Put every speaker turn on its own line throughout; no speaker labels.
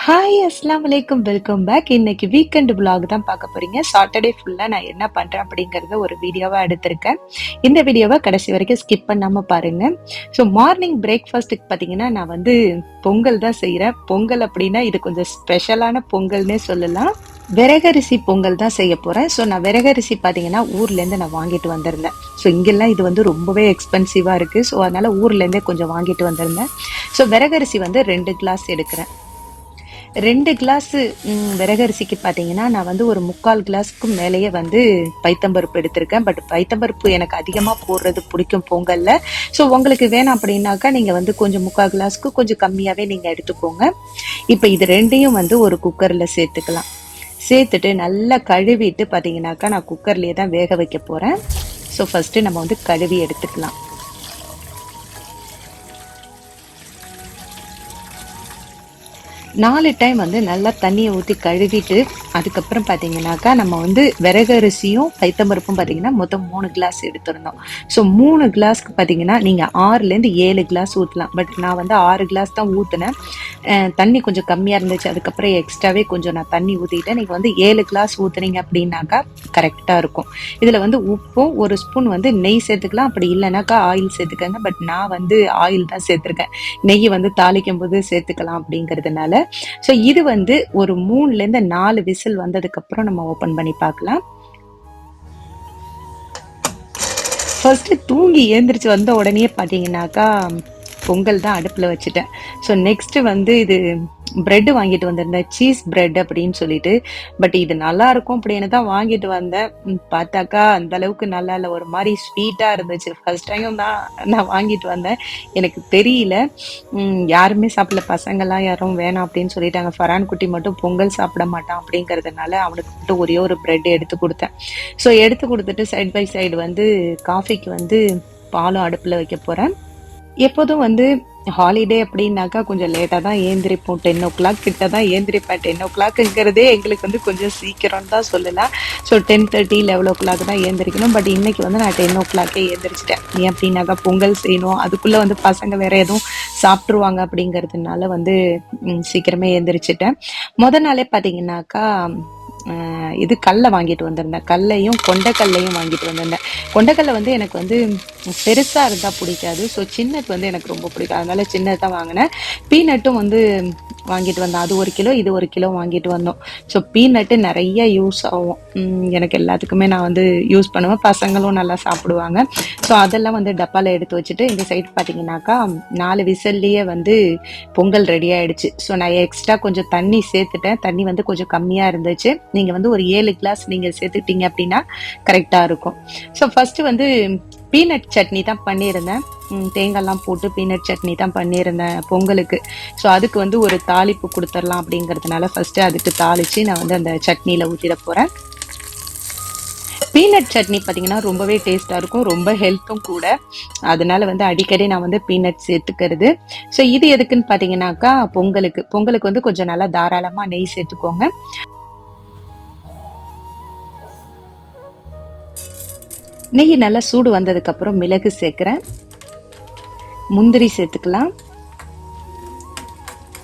Hi அஸ்ஸலாமு அலைக்கும் welcome back. இன்னைக்கு வீக்கெண்ட் vlog தான் பார்க்க போறீங்க. சாட்டர்டே ஃபுல்லா நான் என்ன பண்றேன் அப்படிங்கறத ஒரு வீடியோவா எடுத்திருக்கேன். இந்த வீடியோவை கடைசி வரைக்கும் ஸ்கிப் பண்ணாம பாருங்க. ஸோ மார்னிங் பிரேக்ஃபாஸ்ட்டுக்கு பார்த்தீங்கன்னா நான் பொங்கல் தான் செய்யறேன். பொங்கல் அப்படின்னா இது கொஞ்சம் ஸ்பெஷலான பொங்கல்னே சொல்லலாம். விறகரிசி பொங்கல் தான் செய்ய போறேன். ஸோ நான் விறகரிசி பார்த்தீங்கன்னா ஊர்ல இருந்து நான் வாங்கிட்டு வந்திருந்தேன். ஸோ இங்கெல்லாம் இது ரொம்பவே எக்ஸ்பென்சிவா இருக்கு. ஸோ அதனால ஊர்ல இருந்தே கொஞ்சம் வாங்கிட்டு வந்திருந்தேன். ஸோ விறகரிசி 2 கிளாஸ் எடுக்கிறேன். 2 கிளாஸ் விறகரிசிக்கு பார்த்தீங்கன்னா நான் ஒரு 3/4 கிளாஸ்க்கு மேலேயே பைத்தம்பருப்பு எடுத்திருக்கேன். பட் பைத்தம்பருப்பு எனக்கு அதிகமாக போடுறது பிடிக்கும் பொங்கல்ல. ஸோ உங்களுக்கு வேணாம் அப்படின்னாக்கா நீங்கள் கொஞ்சம் 3/4 கிளாஸ்க்கு கொஞ்சம் கம்மியாகவே நீங்கள் எடுத்துக்கோங்க. இப்போ இது ரெண்டையும் ஒரு குக்கரில் சேர்த்துக்கலாம். சேர்த்துட்டு நல்லா கழுவிட்டு பார்த்தீங்கன்னாக்கா நான் குக்கர்லேயே தான் வேக வைக்க போகிறேன். ஸோ ஃபஸ்ட்டு நம்ம கழுவி எடுத்துக்கலாம். 4 டைம் நல்லா தண்ணியை ஊற்றி கழுவிட்டு அதுக்கப்புறம் பார்த்தீங்கன்னாக்கா நம்ம விறகரிசியும் பைத்தம்பருப்பும் பார்த்தீங்கன்னா மொத்தம் 3 கிளாஸ் எடுத்திருந்தோம். ஸோ 3 கிளாஸ்க்கு பார்த்தீங்கன்னா நீங்கள் 6லேருந்து 7 கிளாஸ் ஊற்றலாம். பட் நான் 6 கிளாஸ் தான் ஊற்றினேன். தண்ணி கொஞ்சம் கம்மியாக இருந்துச்சு. அதுக்கப்புறம் எக்ஸ்ட்ராவே கொஞ்சம் நான் தண்ணி ஊற்றிட்டேன். நீங்கள் 7 கிளாஸ் ஊற்றுனீங்க அப்படின்னாக்கா கரெக்டாக இருக்கும். இதில் உப்பும் 1 ஸ்பூன் நெய் சேர்த்துக்கலாம். அப்படி இல்லைனாக்கா ஆயில் சேர்த்துக்கங்க. பட் நான் ஆயில் தான் சேர்த்துருக்கேன். நெய் தாளிக்கும் போது சேர்த்துக்கலாம் அப்படிங்கிறதுனால. ஸோ இது ஒரு 3லேருந்து 4 விசில் வந்ததுக்கு அப்புறம் நம்ம ஓபன் பண்ணி பார்க்கலாம். ஃபர்ஸ்ட் தூங்கி எழுந்திரிச்சு வந்த உடனே பார்த்தீங்கன்னாக்கா பொங்கல் தான் அடுப்பில் வச்சுட்டேன். ஸோ நெக்ஸ்ட் இது பிரெட் வாங்கிட்டு வந்திருந்தேன், சீஸ் பிரெட் அப்படின்னு சொல்லிட்டு. பட் இது நல்லா இருக்கும் அப்படின்னு தான் வாங்கிட்டு வந்தேன். பார்த்தாக்கா அந்த அளவுக்கு நல்லா இல்லை, ஒரு மாதிரி ஸ்வீட்டாக இருந்துச்சு. ஃபர்ஸ்ட் டைம் தான் நான் வாங்கிட்டு வந்தேன். எனக்கு தெரியல, யாருமே சாப்பிடல. பசங்கள்லாம் யாரும் வேணாம் அப்படின்னு சொல்லிட்டாங்க. ஃபரான் குட்டி மட்டும் பொங்கல் சாப்பிட மாட்டான் அப்படிங்கிறதுனால அவனுக்கு மட்டும் ஒரே ஒரு பிரெட் எடுத்து கொடுத்தேன். ஸோ எடுத்து கொடுத்துட்டு சைட் பை சைடு காஃபிக்கு பாலும் அடுப்பில் வைக்க போகிறேன். எப்போதும் ஹாலிடே அப்படின்னாக்கா கொஞ்சம் லேட்டாக தான் ஏந்திரிப்போம். 10 o'clock கிட்ட தான் ஏந்திரிப்பேன். 10 o'clockங்கிறதே எங்களுக்கு கொஞ்சம் சீக்கிரம் தான் சொல்லலாம். ஸோ 10:30 11 o'clock தான் ஏந்திரிக்கணும். பட் இன்னைக்கு நான் 10 o'clock ஏந்திரிச்சிட்டேன். ஏன் அப்படின்னாக்கா பொங்கல் செய்யணும், அதுக்குள்ளே பசங்க வேற எதுவும் சாப்பிட்ருவாங்க அப்படிங்கிறதுனால சீக்கிரமே ஏந்திரிச்சிட்டேன். முத நாளே பார்த்தீங்கன்னாக்கா இது கடலை வாங்கிட்டு வந்திருந்தேன். கடலையும் கொண்டைக்கல்லையும் வாங்கிட்டு வந்திருந்தேன். கொண்டைக்கல்லை எனக்கு பெருசாக இருந்தால் பிடிக்காது. ஸோ சின்னது எனக்கு ரொம்ப பிடிக்கும். அதனால சின்னது தான் வாங்கினேன். பீனட்டும் வாங்கிட்டு வந்தேன். அது 1 கிலோ, இது 1 கிலோ வாங்கிட்டு வந்தோம். ஸோ பீனட்டு நிறைய யூஸ் ஆகும். எனக்கு எல்லாத்துக்குமே நான் யூஸ் பண்ணுவேன். பசங்களும் நல்லா சாப்பிடுவாங்க. ஸோ அதெல்லாம் டப்பாவில் எடுத்து வச்சுட்டு இந்த சைடு பார்த்தீங்கன்னாக்கா 4 விசில்லையே பொங்கல் ரெடி ஆயிடுச்சு. ஸோ நான் எக்ஸ்ட்ரா கொஞ்சம் தண்ணி சேர்த்துட்டேன். தண்ணி கொஞ்சம் கம்மியாக இருந்துச்சு. நீங்கள் ஒரு 7 கிளாஸ் நீங்கள் சேர்த்துக்கிட்டீங்க அப்படின்னா கரெக்டாக இருக்கும். ஸோ ஃபஸ்ட்டு பீனட் சட்னி தான் பண்ணியிருந்தேன். தேங்காய்லாம் போட்டு பீனட் சட்னி தான் பண்ணியிருந்தேன் பொங்கலுக்கு. ஸோ அதுக்கு ஒரு தாளிப்பு கொடுத்துடலாம் அப்படிங்கிறதுனால ஃபஸ்ட்டு அதுக்கு தாளித்து நான் அந்த சட்னியில் ஊற்றிட போகிறேன். பீனட் சட்னி பார்த்தீங்கன்னா ரொம்பவே டேஸ்ட்டாக இருக்கும், ரொம்ப ஹெல்த்தும் கூட. அதனால அடிக்கடி நான் பீனட் சேர்த்துக்கிறது. ஸோ இது எதுக்குன்னு பார்த்தீங்கன்னாக்கா பொங்கலுக்கு கொஞ்சம் நல்லா தாராளமாக நெய் சேர்த்துக்கோங்க. நெய் நல்லா சூடு வந்ததுக்கு அப்புறம் மிளகு சேர்க்கிறேன். முந்திரி சேர்த்துக்கலாம்.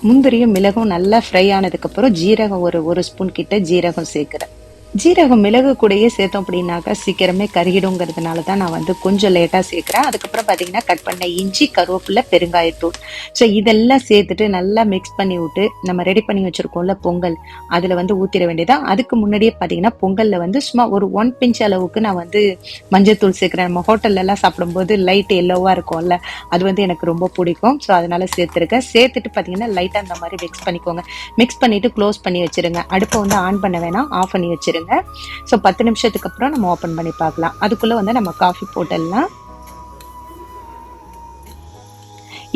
முந்திரியும் மிளகும் நல்லா ஃப்ரை ஆனதுக்கு அப்புறம் ஜீரகம் ஒரு ஸ்பூன் கிட்ட ஜீரகம் சேர்க்கிறேன். ஜீரகம் மிளகு கூடயே சேர்த்தோம் அப்படின்னாக்கா சீக்கிரமே கருகிடுங்கிறதுனால தான் நான் கொஞ்சம் லேட்டாக சேர்க்குறேன். அதுக்கப்புறம் பார்த்தீங்கன்னா கட் பண்ண இஞ்சி, கருவேப்பிலை, பெருங்காயத்தூள். ஸோ இதெல்லாம் சேர்த்துட்டு நல்லா மிக்ஸ் பண்ணி விட்டு நம்ம ரெடி பண்ணி வச்சுருக்கோம்ல பொங்கல், அதில் ஊற்றிட வேண்டியதான். அதுக்கு முன்னாடியே பார்த்தீங்கன்னா பொங்கலில் சும்மா ஒரு 1 பிஞ்ச் அளவுக்கு நான் மஞ்சத்தூள் சேர்க்குறேன். நம்ம ஹோட்டல்லலாம் சாப்பிடும்போது லைட் எல்லோவாக இருக்கும்ல, அது எனக்கு ரொம்ப பிடிக்கும். ஸோ அதனால சேர்த்துருக்கேன். சேர்த்துட்டு பார்த்தீங்கன்னா லைட்டாக அந்த மாதிரி மிக்ஸ் பண்ணிக்கோங்க. மிக்ஸ் பண்ணிவிட்டு க்ளோஸ் பண்ணி வச்சுருங்க. அடுப்பை ஆன் பண்ண வேணாம், ஆஃப் பண்ணி வச்சுருங்க. ஸோ 10 நிமிஷத்துக்கு அப்புறம் நம்ம ஓப்பன் பண்ணி பார்க்கலாம். அதுக்குள்ள நம்ம காஃபி போட்டுடலாம்.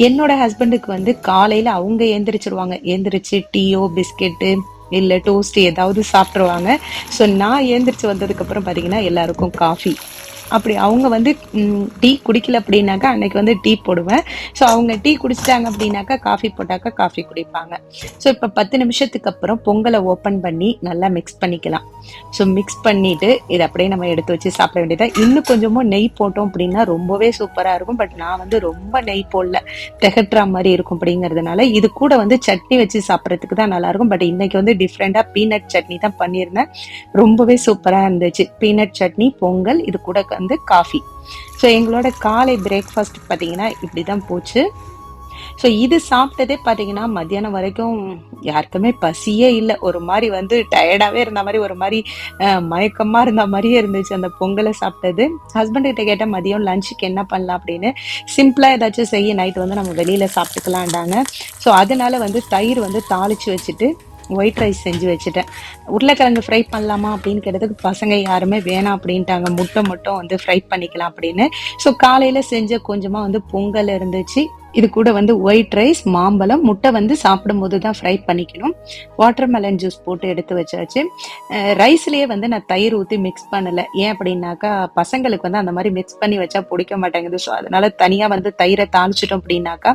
என்னோட ஹஸ்பண்டுக்கு காலையில அவங்க எந்திரிச்சு டீயோ பிஸ்கெட்டு இல்லை டோஸ்ட் ஏதாவது சாப்பிட்ருவாங்க. ஸோ நான் ஏந்திரிச்சு வந்ததுக்கு அப்புறம் பார்த்தீங்கன்னா எல்லாருக்கும் காஃபி. அப்படி அவங்க வந்து டீ குடிக்கல அப்படின்னாக்கா அன்னைக்கு வந்து டீ போடுவேன். ஸோ அவங்க டீ குடிச்சிட்டாங்க அப்படின்னாக்கா காஃபி போட்டாக்கா காஃபி குடிப்பாங்க. ஸோ இப்போ 10 நிமிஷத்துக்கு அப்புறம் பொங்கலை ஓப்பன் பண்ணி நல்லா மிக்ஸ் பண்ணிக்கலாம். ஸோ மிக்ஸ் பண்ணிட்டு இதை அப்படியே நம்ம எடுத்து வச்சு சாப்பிட வேண்டியதா. இன்னும் கொஞ்சமும் நெய் போட்டோம் அப்படின்னா ரொம்பவே சூப்பராக இருக்கும். பட் நான் வந்து ரொம்ப நெய் போடல, திகட்டுற மாதிரி இருக்கும் அப்படிங்கிறதுனால இது கூட வந்து சட்னி வச்சு சாப்பிட்றதுக்கு தான் நல்லா இருக்கும். பட் இன்னைக்கு வந்து டிஃப்ரெண்டா பீனட் சட்னி தான் பண்ணியிருந்தேன். ரொம்பவே சூப்பரா இருந்துச்சு. பீனட் சட்னி, பொங்கல், இது கூட வந்து காஃபி. ஸோ எங்களோட காலை பிரேக்ஃபாஸ்ட் பார்த்தீங்கன்னா இப்படிதான் போச்சு. ஸோ இது சாப்பிட்டதே பார்த்தீங்கன்னா மத்தியானம் வரைக்கும் யாருக்குமே பசியே இல்லை. ஒரு மாதிரி வந்து டயர்டாகவே இருந்த மாதிரி, ஒரு மாதிரி மயக்கமாக இருந்த மாதிரியே இருந்துச்சு அந்த பொங்கலை சாப்பிட்டது. ஹஸ்பண்ட் கிட்ட கேட்டால் மதியம் லஞ்சுக்கு என்ன பண்ணலாம் அப்படின்னு. சிம்பிளாக ஏதாச்சும் செய்ய, நைட் வந்து நம்ம வெளியில் சாப்பிட்டுக்கலான்டாங்க. ஸோ அதனால வந்து தயிர் வந்து தாளித்து வச்சுட்டு ஒயிட் ரைஸ் செஞ்சு வச்சுட்டேன். உருளைக்கிழங்கு ஃப்ரை பண்ணலாமா அப்படின்னு கேட்டதுக்கு பசங்க யாருமே வேணாம் அப்படின்ட்டாங்க. முட்டை மட்டும் வந்து ஃப்ரை பண்ணிக்கலாம் அப்படின்னு. ஸோ காலையில் செஞ்ச கொஞ்சமாக வந்து பொங்கல் இருந்துச்சு. இது கூட வந்து ஒயிட் ரைஸ், மாம்பழம், முட்டை வந்து சாப்பிடும் போது தான் ஃப்ரை பண்ணிக்கணும். வாட்டர்மெலன் ஜூஸ் போட்டு எடுத்து வச்சாச்சு. ரைஸ்லேயே வந்து நான் தயிர் ஊற்றி மிக்ஸ் பண்ணலை. ஏன் அப்படின்னாக்கா பசங்களுக்கு வந்து அந்த மாதிரி மிக்ஸ் பண்ணி வச்சா பிடிக்க மாட்டேங்குது. ஸோ அதனால தனியாக வந்து தயிரை தாளிச்சிட்டோம் அப்படின்னாக்கா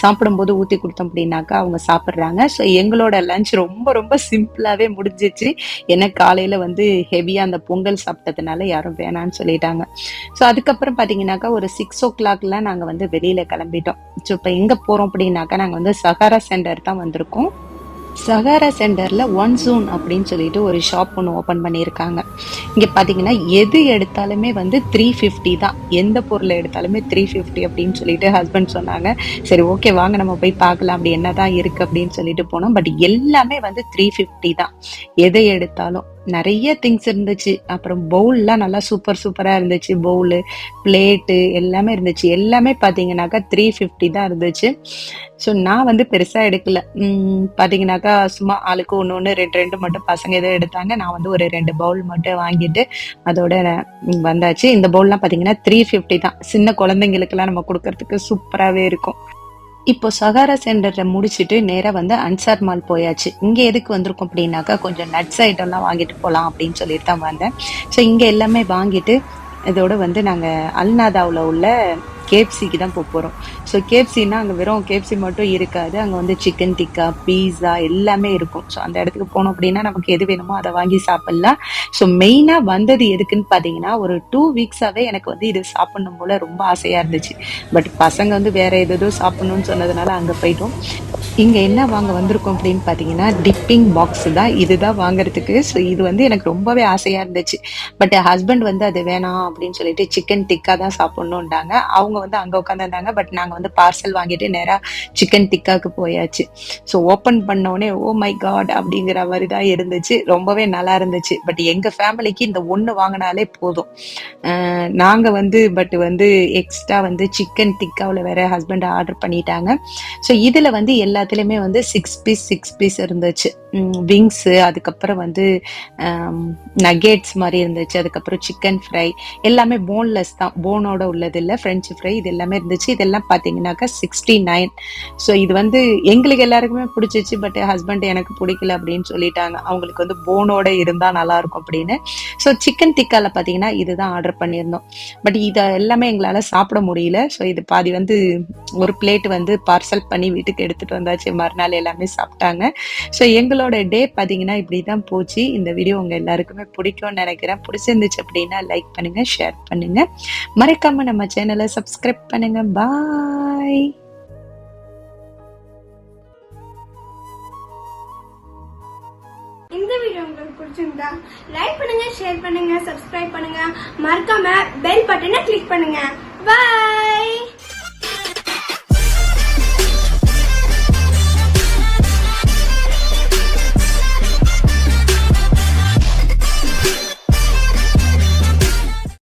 சாப்பிடும்போது ஊற்றி கொடுத்தோம் அப்படின்னாக்கா அவங்க சாப்பிட்றாங்க. ஸோ எங்களோட லஞ்ச் ரொம்ப ரொம்ப சிம்பிளாகவே முடிஞ்சிச்சு. ஏன்னா காலையில் வந்து ஹெவியாக அந்த பொங்கல் சாப்பிட்டதுனால யாரும் வேணான்னு சொல்லிட்டாங்க. ஸோ அதுக்கப்புறம் பார்த்தீங்கன்னாக்கா ஒரு 6 o'clock நாங்கள் வந்து வெளியில் கிளம்பிட்டோம். ஸோ இப்போ எங்கே போகிறோம் அப்படின்னாக்கா நாங்கள் வந்து சஹாரா சென்டர் தான் வந்திருக்கோம். சஹாரா சென்டரில் ஒன் ஜோன் அப்படின்னு சொல்லிட்டு ஒரு ஷாப் ஒன்று ஓப்பன் பண்ணியிருக்காங்க. இங்கே பார்த்தீங்கன்னா எது எடுத்தாலுமே வந்து 350 தான். எந்த பொருளை எடுத்தாலுமே 350 அப்படின்னு சொல்லிட்டு ஹஸ்பண்ட் சொன்னாங்க. சரி ஓகே வாங்க நம்ம போய் பார்க்கலாம் அப்படி என்ன தான் இருக்குது அப்படின்னு சொல்லிட்டு போனோம். பட் எல்லாமே வந்து 350 தான் எதை எடுத்தாலும். நிறைய திங்ஸ் இருந்துச்சு. அப்புறம் பவுல்லாம் நல்லா சூப்பராக இருந்துச்சு. பவுலு, பிளேட்டு எல்லாமே இருந்துச்சு. எல்லாமே பார்த்தீங்கன்னாக்கா 350 தான் இருந்துச்சு. ஸோ நான் வந்து பெருசாக எடுக்கல. பார்த்தீங்கன்னாக்கா சும்மா ஆளுக்கு ஒன்று 2 மட்டும் பசங்க எதோ எடுத்தாங்க. நான் வந்து ஒரு 2 பவுல் மட்டும் வாங்கிட்டு அதோட வந்தாச்சு. இந்த பவுல்லாம் பார்த்தீங்கன்னா 350 தான். சின்ன குழந்தைங்களுக்கெல்லாம் நம்ம கொடுக்கறதுக்கு சூப்பராகவே இருக்கும். இப்போ சஹாரா சென்டரை முடிச்சுட்டு நேராக வந்து அன்சார் மால் போயாச்சு. இங்கே எதுக்கு வந்திருக்கோம் அப்படின்னாக்கா கொஞ்சம் நட்ஸ் ஐட்டம்லாம் வாங்கிட்டு போகலாம் அப்படின்னு சொல்லிட்டு தான் வந்தேன். ஸோ இங்கே எல்லாமே வாங்கிட்டு இதோட வந்து நாங்கள் அல்நாதாவில் உள்ள கேப்சிக்கு தான் போகிறோம். ஸோ கேப்சின்னா அங்கே வெறும் கேப்சி மட்டும் இருக்காது. அங்கே வந்து சிக்கன் டிக்கா, பீஸா எல்லாமே இருக்கும். ஸோ அந்த இடத்துக்கு போனோம் அப்படின்னா நமக்கு எது வேணுமோ அதை வாங்கி சாப்பிட்லாம். ஸோ மெயினாக வந்தது எதுக்குன்னு பார்த்தீங்கன்னா ஒரு 2 weeks-ஆவே எனக்கு வந்து இது சாப்பிடணும் போல ரொம்ப ஆசையாக இருந்துச்சு. பட் பசங்க வந்து வேற எதோ சாப்பிடணும்னு சொன்னதுனால அங்கே போயிட்டோம். இங்கே என்ன வாங்க வந்திருக்கோம் அப்படின்னு பார்த்தீங்கன்னா டிப்பிங் பாக்ஸ் தான். இதுதான் வாங்குறதுக்கு. ஸோ இது வந்து எனக்கு ரொம்பவே ஆசையாக இருந்துச்சு. பட் ஹஸ்பண்ட் வந்து அது வேணாம் அப்படின்னு சொல்லிட்டு சிக்கன் டிக்கா தான் சாப்பிட்ணுன்றாங்க. அவங்க வந்து அங்கே உட்காந்துருந்தாங்க. பட் நாங்கள் வந்து பார்சல் வாங்கிட்டு நேராக சிக்கன் டிக்காவுக்கு போயாச்சு. ஸோ ஓப்பன் பண்ணோடனே ஓ மை காட் அப்படிங்கிற மாதிரி தான் இருந்துச்சு. ரொம்பவே நல்லா இருந்துச்சு. பட் எங்கள் ஃபேமிலிக்கு இந்த ஒன்று வாங்கினாலே போதும். நாங்கள் வந்து பட் வந்து எக்ஸ்ட்ரா வந்து சிக்கன் டிக்காவில் வேற ஹஸ்பண்ட் ஆர்டர் பண்ணிட்டாங்க. ஸோ இதில் வந்து எல்லாத்துலேயுமே வந்து 6 பீஸ் இருந்துச்சு. விங்ஸு, அதுக்கப்புறம் வந்து நகேட்ஸ் மாதிரி இருந்துச்சு. அதுக்கப்புறம் சிக்கன் ஃப்ரை எல்லாமே போன்லெஸ் தான், போனோட உள்ளது இல்லை. ஃப்ரெஞ்சு ஃப்ரை இது எல்லாமே இருந்துச்சு. இதெல்லாம் பார்த்தீங்கன்னாக்கா 69. ஸோ இது வந்து எங்களுக்கு எல்லாருக்குமே பிடிச்சிச்சு. பட் ஹஸ்பண்ட் எனக்கு பிடிக்கல அப்படின்னு சொல்லிட்டாங்க. அவங்களுக்கு வந்து போனோட இருந்தால் நல்லாயிருக்கும் அப்படின்னு. ஸோ சிக்கன் டிக்காவில் பார்த்தீங்கன்னா இதுதான் ஆர்டர் பண்ணியிருந்தோம். பட் இதை எல்லாமே எங்களால் சாப்பிட முடியல. ஸோ இது பாதி வந்து ஒரு பிளேட் வந்து பார்சல் பண்ணி வீட்டுக்கு எடுத்துகிட்டு வந்தாச்சு. மறுநாள் எல்லாமே சாப்பிட்டாங்க. ஸோ எங்களோட டே பார்த்தீங்கன்னா இப்படி தான் போச்சு. இந்த வீடியோ உங்கள் எல்லாருக்குமே பிடிக்கும்னு நினைக்கிறேன். பிடிச்சிருந்துச்சு அப்படின்னா லைக் பண்ணுங்கள், ஷேர் பண்ணுங்கள், மறக்காமல் நம்ம சேனலை சப்ஸ்கிரைப் பண்ணுங்கள். பாய்.
இந்த வீடியோ உங்களுக்கு பிடிச்சிருந்தா லைக் பண்ணுங்க, ஷேர் பண்ணுங்க, சப்ஸ்கிரைப் பண்ணுங்க, மறக்காம பெல் பட்டனை கிளிக் பண்ணுங்க. பாய்.